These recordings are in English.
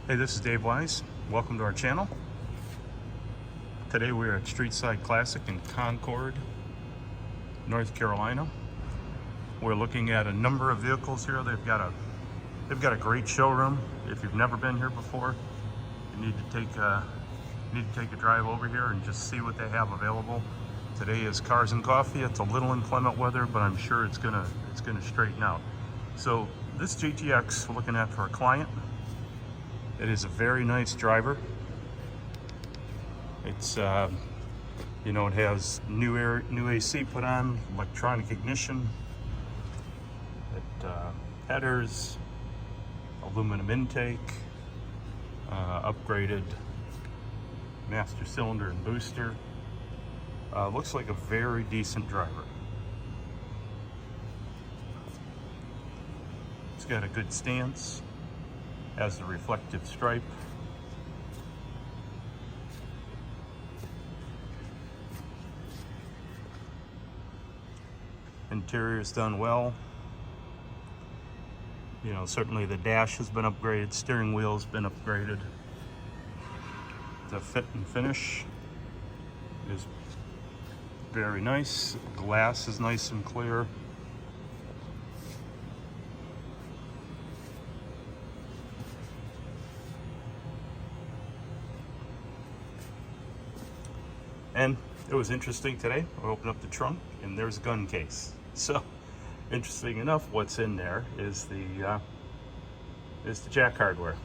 Hey, this is Dave Wise. Welcome to our channel. Today we are at StreetSide Classic in Concord, North Carolina. We're looking at a number of vehicles here. They've got a great showroom. If you've never been here before, you need to take a drive over here and just see what they have available. Today is Cars and Coffee. It's a little inclement weather, but I'm sure it's gonna straighten out. So this GTX we're looking at for a client. It is a very nice driver. It's it has new AC put on, electronic ignition, headers, aluminum intake, upgraded master cylinder and booster. Looks like a very decent driver. It's got a good stance. Has the reflective stripe. Interior is done well. Certainly the dash has been upgraded, steering wheel has been upgraded. The fit and finish is very nice. Glass is nice and clear. And it was interesting today. I opened up the trunk and there's a gun case. So, interesting enough, what's in there is the jack hardware.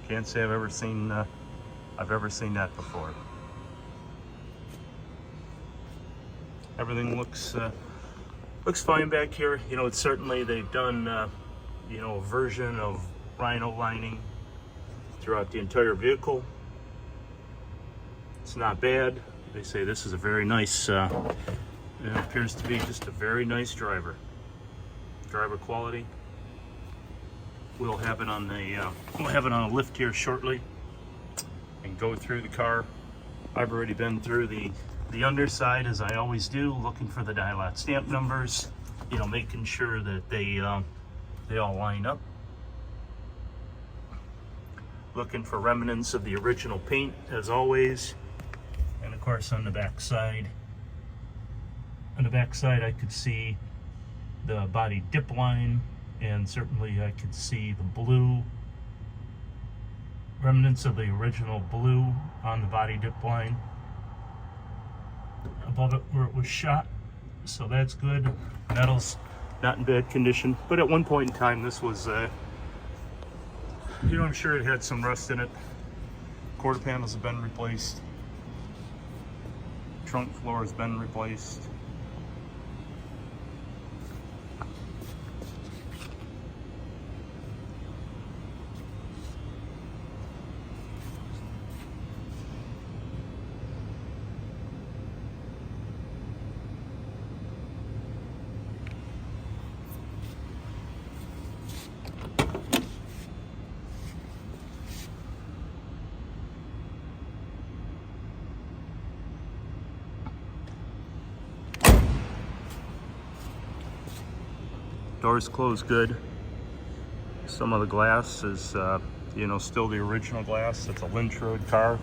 Can't say I've ever seen that before. Everything looks fine back here. It's certainly they've done a version of rhino lining throughout the entire vehicle. It's not bad. They say this is a very nice, it appears to be just a very nice driver. Driver quality. We'll have it on a lift here shortly and go through the car. I've already been through the underside, as I always do, looking for the dial-out stamp numbers, making sure that they all line up. Looking for remnants of the original paint, as always. And of course on the back side, I could see the body dip line, and certainly I could see the blue, remnants of the original blue on the body dip line above it where it was shot. So that's good. Metal's not in bad condition, but at one point in time this was I'm sure it had some rust in it. Quarter panels have been replaced. Trunk floor has been replaced. Doors closed good. Some of the glass is, still the original glass. It's a lynch road car.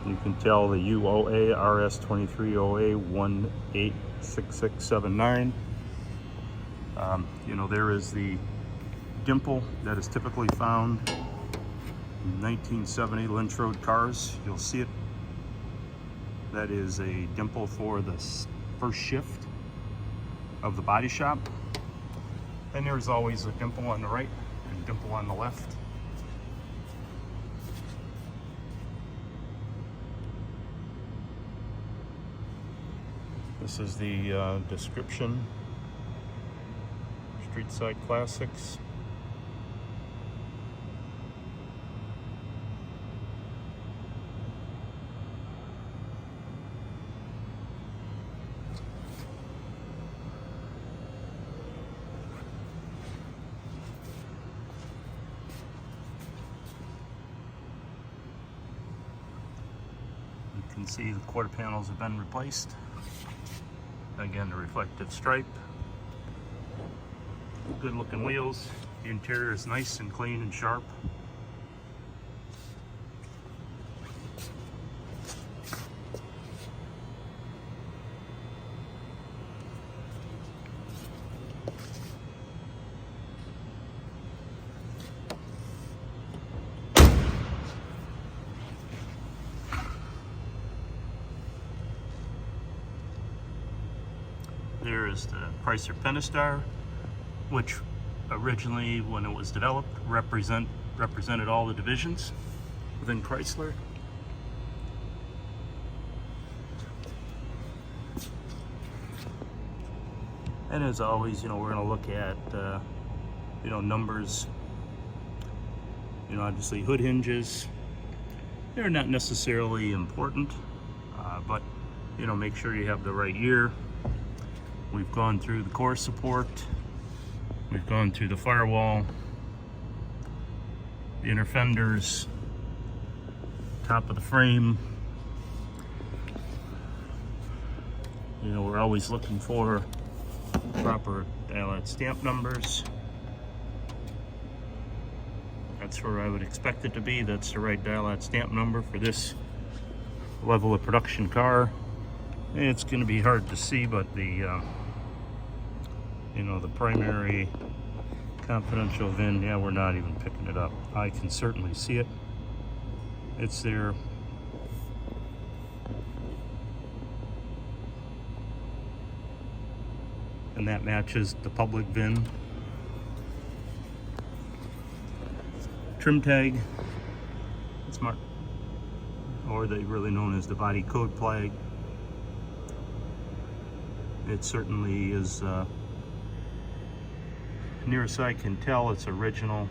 You can tell the UOA RS23OA 186679. There is the dimple that is typically found in 1970 lynch road cars. You'll see it. That is a dimple for the first shift of the body shop. And there's always a dimple on the right and a dimple on the left. This is the description. StreetSide Classics. You can see the quarter panels have been replaced. Again, the reflective stripe. Good looking wheels. The interior is nice and clean and sharp. there is the Chrysler Pentastar, which originally, when it was developed, represented all the divisions within Chrysler. And as always, we're going to look at, numbers. Obviously hood hinges, they're not necessarily important, but, make sure you have the right year. We've gone through the core support. We've gone through the firewall, the inner fenders, top of the frame. We're always looking for proper dial-out stamp numbers. That's where I would expect it to be. That's the right dial-out stamp number for this level of production car. It's going to be hard to see, but the the primary confidential VIN, yeah, we're not even picking it up. I can certainly see it. It's there. And that matches the public VIN. Trim tag, it's marked, or they really known as the body code flag. It certainly is, near as I can tell, it's original.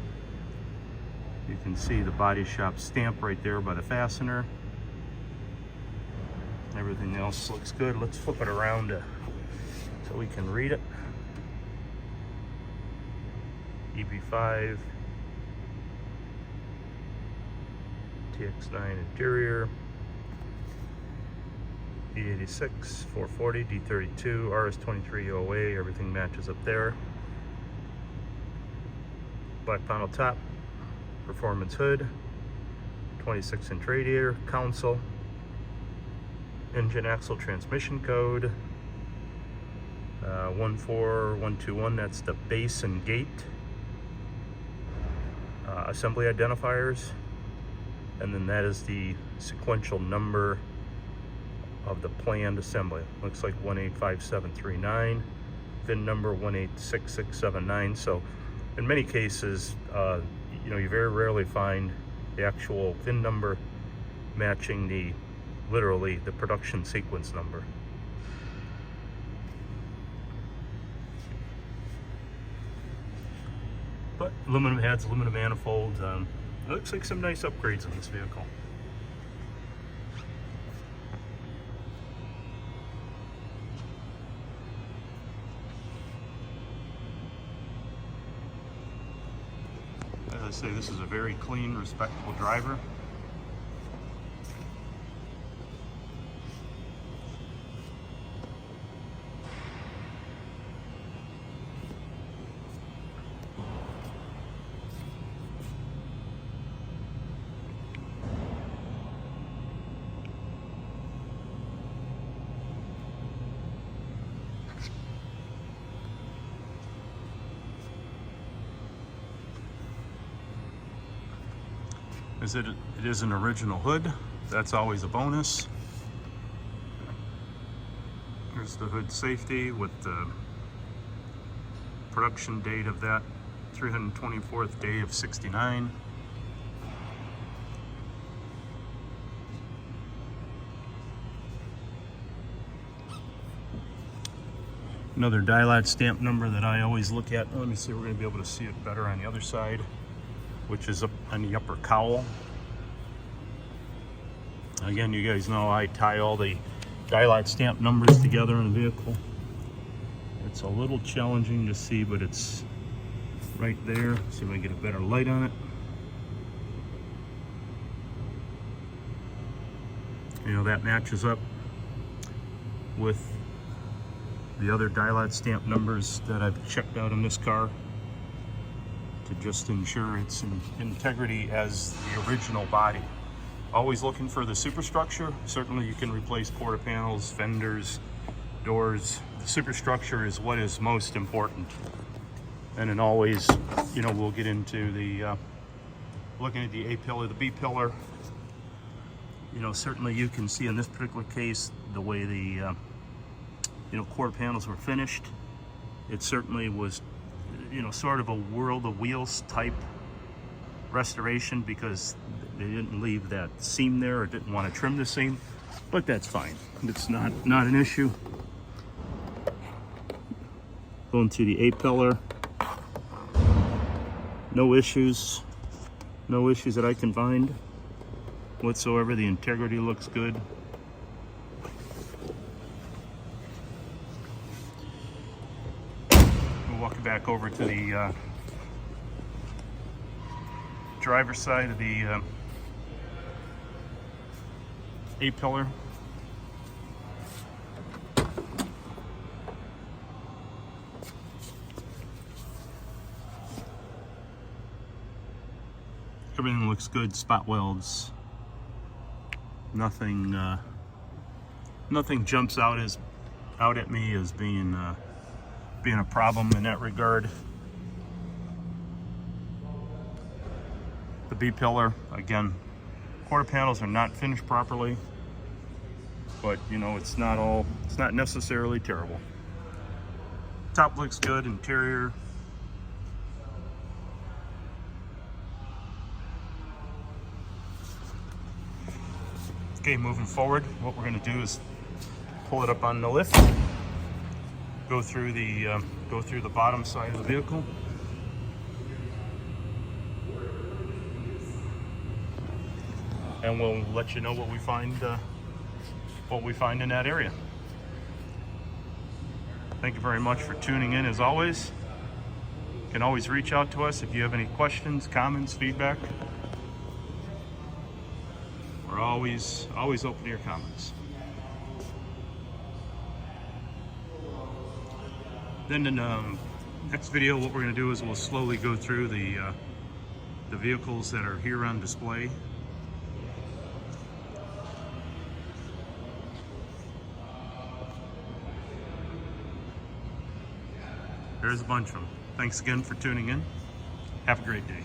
You can see the body shop stamp right there by the fastener. Everything else looks good. Let's flip it around so we can read it. EB5, TX9 interior, E86, 440, D32, RS23 OA, everything matches up there. Black panel top, performance hood, 26-inch radiator, console, engine axle transmission code, 14121, that's the base and gate. Assembly identifiers, and then that is the sequential number of the planned assembly. Looks like 185739, VIN number 186679. So in many cases, you very rarely find the actual VIN number matching literally the production sequence number. But aluminum heads, aluminum manifolds. It looks like some nice upgrades on this vehicle. As I say, this is a very clean, respectable driver. It is an original hood. That's always a bonus. Here's the hood safety with the production date of that, 324th day of 69. Another dial-out stamp number that I always look at. Let me see, we're going to be able to see it better on the other side, which is up on the upper cowl. Again, you guys know I tie all the dial-out stamp numbers together in the vehicle. It's a little challenging to see, but it's right there. See if I can get a better light on it. That matches up with the other dial-out stamp numbers that I've checked out on this car to just ensure its integrity as the original body. Always looking for the superstructure. Certainly you can replace quarter panels, fenders, doors. The superstructure is what is most important. And then always, we'll get into the looking at the A pillar, the B pillar. Certainly you can see in this particular case the way the quarter panels were finished. It certainly was, sort of a World of Wheels type restoration because they didn't leave that seam there or didn't want to trim the seam, but that's fine. It's not an issue. Going through the A-pillar, no issues that I can find whatsoever. The integrity looks good. We'll walk back over to the driver's side of the A-pillar. Everything looks good. Spot welds. Nothing jumps out at me as being a problem in that regard. The B-pillar, again, quarter panels are not finished properly, but it's not necessarily terrible. Top looks good. Interior. Okay, moving forward, what we're going to do is pull it up on the lift, go through the bottom side of the vehicle, and we'll let you know what we find in that area. Thank you very much for tuning in. As always, you can always reach out to us if you have any questions, comments, feedback. We're always open to your comments. Then in the next video, what we're going to do is we'll slowly go through the vehicles that are here on display. There's a bunch of them. Thanks again for tuning in. Have a great day.